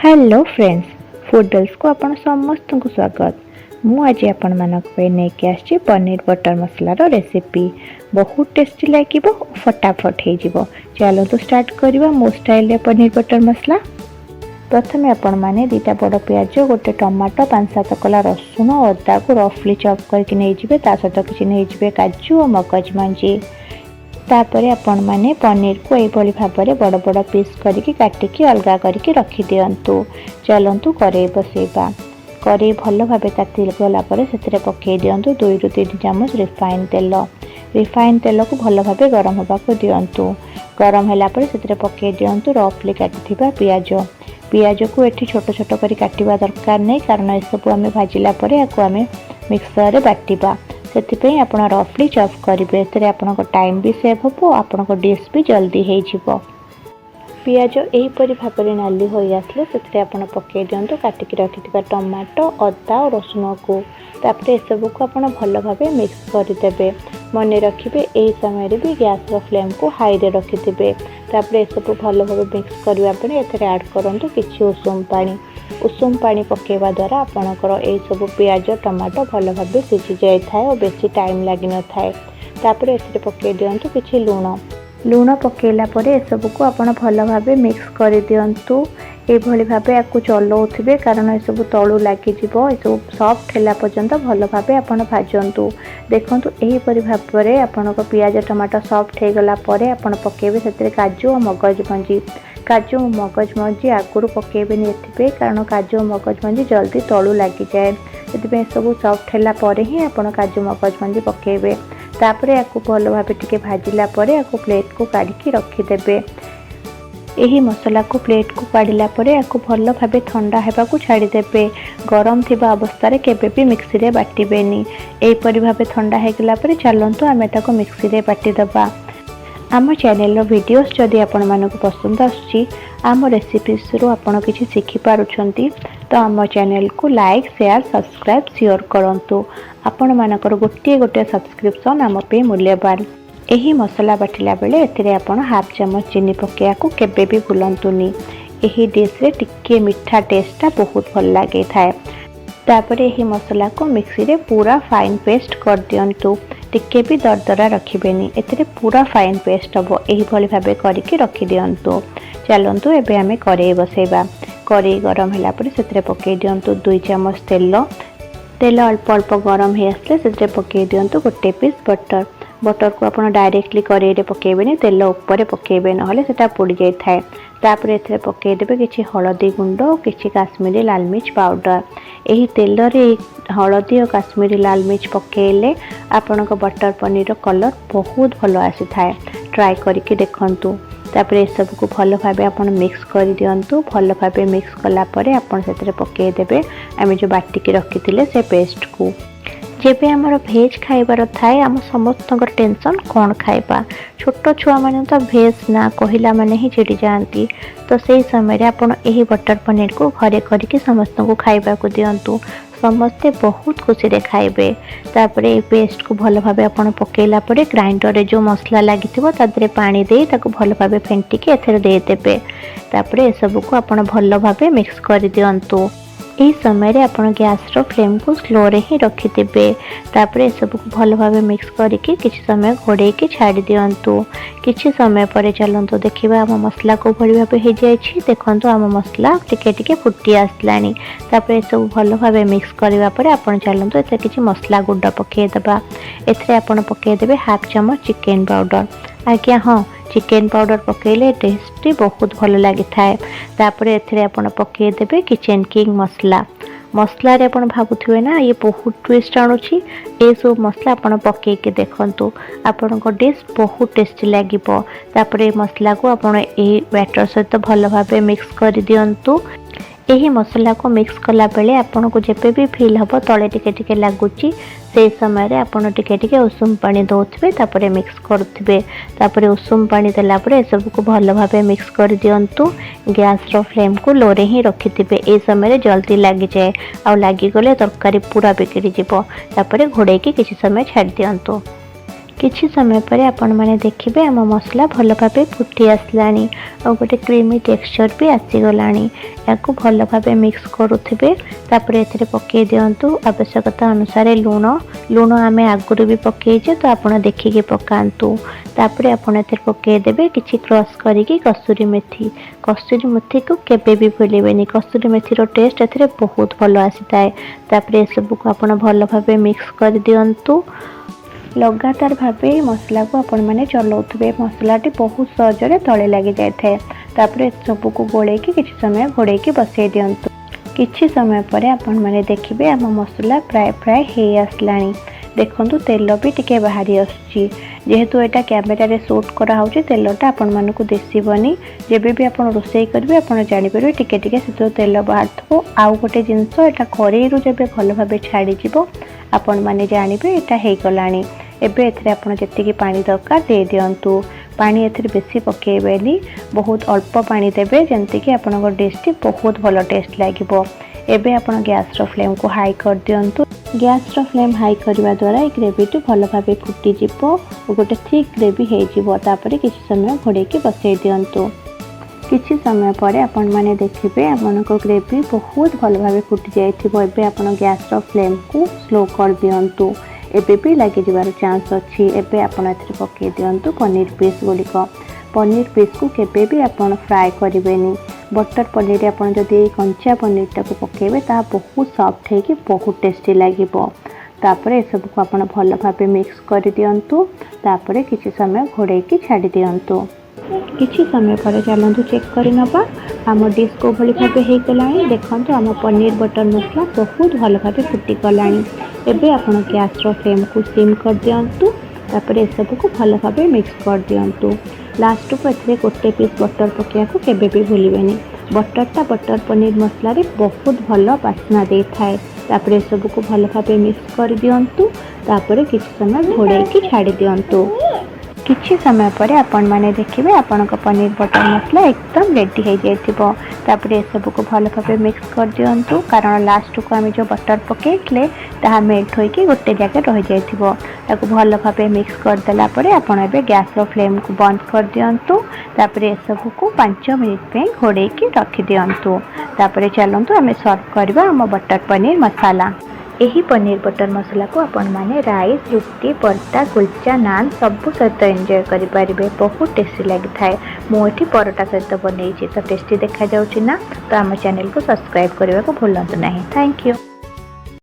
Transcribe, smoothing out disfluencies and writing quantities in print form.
Hello friends, फूडल्स को आपण समस्त को स्वागत। मु आज आपण मानक पे नेके आछि पनीर बटर मसलार रेसिपी। बहुत टेस्टी लागिबो, फटाफट हे जिवो। चलो तो स्टार्ट करबा मो स्टाइल रे पनीर बटर मसला। प्रथमे आपण माने दुटा बड़ प्याज, गोटे टमाटो, 5-7 कला रसुण, अदा को रफली चॉप करके नै जिवे। ता सहित किछि नै जिवे काजू और मगज मंजी। तापरे आपण माने पनीर को एई भली भाबरे बड़ बड़ पीस करके काटिकी अलगा करके रखि दियंतु। चलंतु करेई बसेबा। करेई भल भाबे ताती गला परे सेतिरे पकेई दियंतु 2 ରୁ 3 चामच रिफाइन तेल। रिफाइन तेल को भल भाबे गरम होबा को दियंतु। गरम होला परे सेतिरे पकेई दियंतु रफली काटिथिबा पियाज। पियाज को एठी छोट छोट करी काटिबा दरकार नै, कारण ए सब आमे भाजिला परे आको आमे मिक्सर रे बाटिबा। सेतिपई आपण रफली चॉप करिवे। एतरे आपनको टाइम भी सेव होबो, आपनको डिश भी जल्दी हे जिवो। पियाज एही परि भाबरे नाली होई आसले सेतरे आपण पकेई दियंतु काटिकी रखिथिबा टमाटो, अदा और रसुण को। तापरे ए सब को आपण भल भाबे मिक्स करि देबे। मने रखिबे एही समय रे भी गैस रो फ्लेम को हाई रे रखिथिबे। तापरे ए सब भल भाबे मिक्स करिवा परे एतरे ऐड करंतु किछि उषुम पानी। उषुम पानी पकेवा द्वारा आपणकर ए सब पियाज टमाटो भल भाबे सिझी जाय थाए और बेसी टाइम लागि न थाए। तापरे एतरे पके दियंतु किछि लूण पकेला परे ए सब को आपण भल भाबे मिक्स करि दियंतु। ए भली भाबे आकु चलौथिबे, कारण ए सब तळु लागि जिवो। ए सब सॉफ्ट होला पर्यंत भल भाबे आपण भाजंतु। देखंतु एही परि भाबरे आपणक पियाज टमाटो सॉफ्ट हे गला परे आपण पकेबे सेतरे काजू और मगज मंजी। काजू और मगज मंजी आगुरु पकेबे नि एथिबे, कारण काजू और मगज मंजी जल्दी तळु लागि जाय। एथिबे सब सॉफ्ट होला परे ही आपण काजू मगज मंजी पकेबे। तापरे आकु भल भाबे टिके भाजिला परे आकु प्लेट को काढिकी रखि देबे। एही मसला को प्लेट को काढिला परे आकु भल भाबे ठंडा हेबा को छाडी देबे। गरम थिबा अवस्था रे केबे भी मिक्सी रे बाटिबेनी। एही परि भाबे ठंडा हे गेला परे चलंतु आमे ताको मिक्सी रे बाटी दबा। आम चैनल वीडियोस जदि आपण मानक पसंद आसुची, आम रेसिपीज रो आपण किछि सिखि पारुछंती, तो आम चैनल को लाइक शेयर सब्सक्राइब शेयर करंतु। आपण मानकर गोटे गोटे सब्सक्रिप्शन आम पे मूल्यवान। एही मसला बाटिला बेले एथिरे आपण हाफ चम्मच चीनी पकेया को केबे भी भूलंतुनी। एही डिश रे टिके मिठा टेस्टा बहुत भल लागे थाए। तापरे एही मसला को मिक्सी रे पूरा फाइन पेस्ट कर दियंतु। टिके भी दरदरा रखिबेनी, एथिरे पूरा फाइन पेस्ट हबो। एही भली भाबे करिके रखि दियंतु। चलंतु एबे आमे करेई बसेबा। करेई गरम होला परे सेतरे पकेई दियंतु 2 चामच तेल। तेल अल्प अल्प गरम हे आसले सेतरे पकेई दियंतु गोटे पीस बटर। बटर को आपण डायरेक्टली करेई रे पकेबेनी, तेल ऊपर पकेबे, नहले सेटा पोडी जाय थाए। तापरे एथरे पकेई देबे किछि हळदी गुंड और किछि काश्मीरी लाल मिर्च पाउडर। एही तेल रे हळदी और काश्मीरी लाल मिर्च पकेले आपनक बटर पनीर कलर बहुत भलो आसी थाए। ट्राई करके देखंतु। तापरे ए सब को भल भाबे आपण मिक्स कर दियंतु। भल भाबे मिक्स कला परे आपण सेतरे पकेई देबे आमे जो बाटी के रखिथिले से पेस्ट को। जेबे हमर भेज खाइबार थाए, आम समस्तंकर टेंशन कौन खाइबा। छोट छुआ माने तो भेज ना कहिला माने ही चिड़ी जाती। तो सही समय रे आपण एही बटर पनीर को घरे करके समस्त को खाइबा को दियंतु। समस्ते बहुत खुशी रे खाइबे। तापरे ए पेस्ट को भल भाबे आपण पकेला परे ग्राइंडर रे जो मसला लागिथिबो तादरे पानी देई ताको भल भाबे फेंटी के एथरे दे देबे। तापरे ए सब को आपण भल भाबे मिक्स कर दियंतु। एही समय रे आपण गैस रो फ्लेम को स्लो रे ही रखि देबे। तापरे सब को भल भाबे मिक्स करके किछि समय घोड़े के छाडी दियंतु। किछि समय परे चलंतु देखिबा हम मसला को भली भाबे हे जाय छी। देखंतु हम मसला टिके टिके फुटी आसलानी। तापरे सब भल भाबे मिक्स करबा परे आपण चलंतु एते किछि मसला गुंड पके देबा। एथरे आपण पके देबे हाफ चम्मच चिकन पाउडर। आज्ञा हाँ, चिकन पाउडर पकेले टेस्टी बहुत भल लगी थाए। तापरे एथरे आपण पके देबे किचन किंग मसला। मसला रे आपण भाबुथिबे ना ये बहुत ट्विस्ट आणुछि। ए सब मसला आपण पके के देखंतु, आपण को डिश बहुत टेस्टी लागिबो। तापरे मसला को आपण ए बैटर सहित भल भाबे मिक्स कर दियंतु। एही मसला को मिक्स कला बेले आपण को जेबे भी फील हबो तळे टिके टिके लागुची, से समय रे आपण टिके टिके उषुम पानी दउथबे। तापरे मिक्स करथबे। तापरे उषुम पानी देला परे सब को भल भाबे मिक्स कर दियंतु। गैस रो फ्लेम को लो रे ही रखिथिबे। ए समय रे जल्दी लागि जाय आ लागि गले तरकारी पूरा बिगड़ी जिवो। तापरे घोड़े के किछि समय छाड़ दियंतु। किछि समय पर आपण माने देखिबे आम मसला भल भाबे फुटी आसलानी और गोटे क्रीमी टेक्सचर भी आसीगलानी। याकू भल भाबे मिक्स करुथिबे। तापर एथिरे पके दियंतु आवश्यकता अनुसार लूण। लूण आमे आगुरु भी पकेइछे तो आपण देखिके पकांतु। तापर आपण एथिरे पके देबे किछि क्रश करिकि कसूरी मेथी। कसूरी मेथी को केबे भी भूलिबेनी। कसूरी मेथी रो टेस्ट एथिरे बहुत भल आसीताए। तापर ए सब को आपण भल भाबे मिक्स कर दियंतु। लगातार भावे मसला को आपण माने चलाउथिबे। मसलाटी बहुत सहजरे तळे लागि जाय थाए। तापर सब को गोळेकी किछि समय घोड़ेकी बसई दियंतु। किछि समय परे आपण माने देखिबे आम मसला प्राय प्राय हे आसलानी। देखंतु तेल भी टिके बाहरी आसुची। जेहेतु एटा कैमेरा रे शूट करा होची तेलटा आपण मानकु देसीबनी। जेबे भी आपण रोसई करबे आपण जानि परबे टिके टिके सेतो तेल बाहर थो। आउ गोटे जिंस एटा करेई रु जेबे भल भाबे छाडी जिवो आपण माने जानिबे एटा हे गलानी। एबे एथिरे आपण जेतिकी पानी दरकार दे दियंतु। पानी एथिरे बेसी पकेइबेनी। बहुत अल्प पानी देबे जेंति कि आपनको डिशटी बहुत भल टेस्ट लागिवो। एबे आपण गैस रो फ्लेम को हाई कर दियंतु। गैस रो फ्लेम हाई करबा द्वारा ए ग्रेवीटी भल भाबे फुटी जिवो और गोटे थिक ग्रेवी हे जिवो। तापरे किछि समय घोड़ेकी बसई दियंतु। किछि समय परे आपण माने देखिबे आपनको ग्रेवी बहुत भल भाबे फुटी जाइथिबो। एबे आपण गैस रो फ्लेम को स्लो कर दियंतु। एबे भी लगी जबार चांस अच्छी। एबे आपण एथिरे पके दियंतु पनीर पीस गुलिक। पनीर पीस को केबे भी आपण फ्राई करिवेनी। बटर पनीर आपण जदि कंचा पनीर टाको पकेबे ता बहुत सॉफ्ट है कि बहुत टेस्टी लागिवो। तापरे ए सब को आपण भल भाबे मिक्स कर दियंतु। तापरे किछि समय घोड़ेकी छाडी दियंतु। किछि समय पर चलंतु चेक करि नबा आम डिश को भली भाबे हे गलानी। देखंतु आम पनीर बटर मसला बहुत भल भाबे फुटी गलानी। एबे आपण गैस रो फ्लेम को सिम कर दियंतु। तापरे ए सब को भल भाबे मिक्स कर दियंतु। लास्ट को एथिरे गोटे पीस बटर पकेया को केबे भी भूलिबेनी। बटरटा बटर पनीर मसला रे बहुत भल बास्ना दे थाए। तापरे ए सब को भल भाबे मिक्स कर दियंतु। तापरे किछि समय घोड़ेकी छाडी दियंतु। किछि समय परे आपण माने देखिबे आपनक पनीर बटर मसला एकदम रेडी हो जाइथिबो। तापरे ए सब को भल भाबे मिक्स कर दियंतु। कारण लास्ट को आमे जो बटर पकेइले ताहा मेल्ट होइकी गोटे जगह रह जाइथिबो। ताको भल भाबे मिक्स कर देला परे आपण एबे गैस रो फ्लेम को बंद कर दियंतु। तापरे ए सब को 5 मिनिट पे घोड़ेकी रखि दियंतु। तापरे चलंतु आमे सर्व करबा हम बटर पनीर मसाला। एही पनीर बटर मसला को आपण माने राइस रुटी परटा कुलचा नान सब सहित एंजॉय करि परिबे। बहुत टेस्टी लागि थाए। मो एठी परोटा सहित बनेइछि तो टेस्टी देखा जाउछि ना। तो हम चैनल को सब्सक्राइब करबा को भूलंतु नाही। Thank you.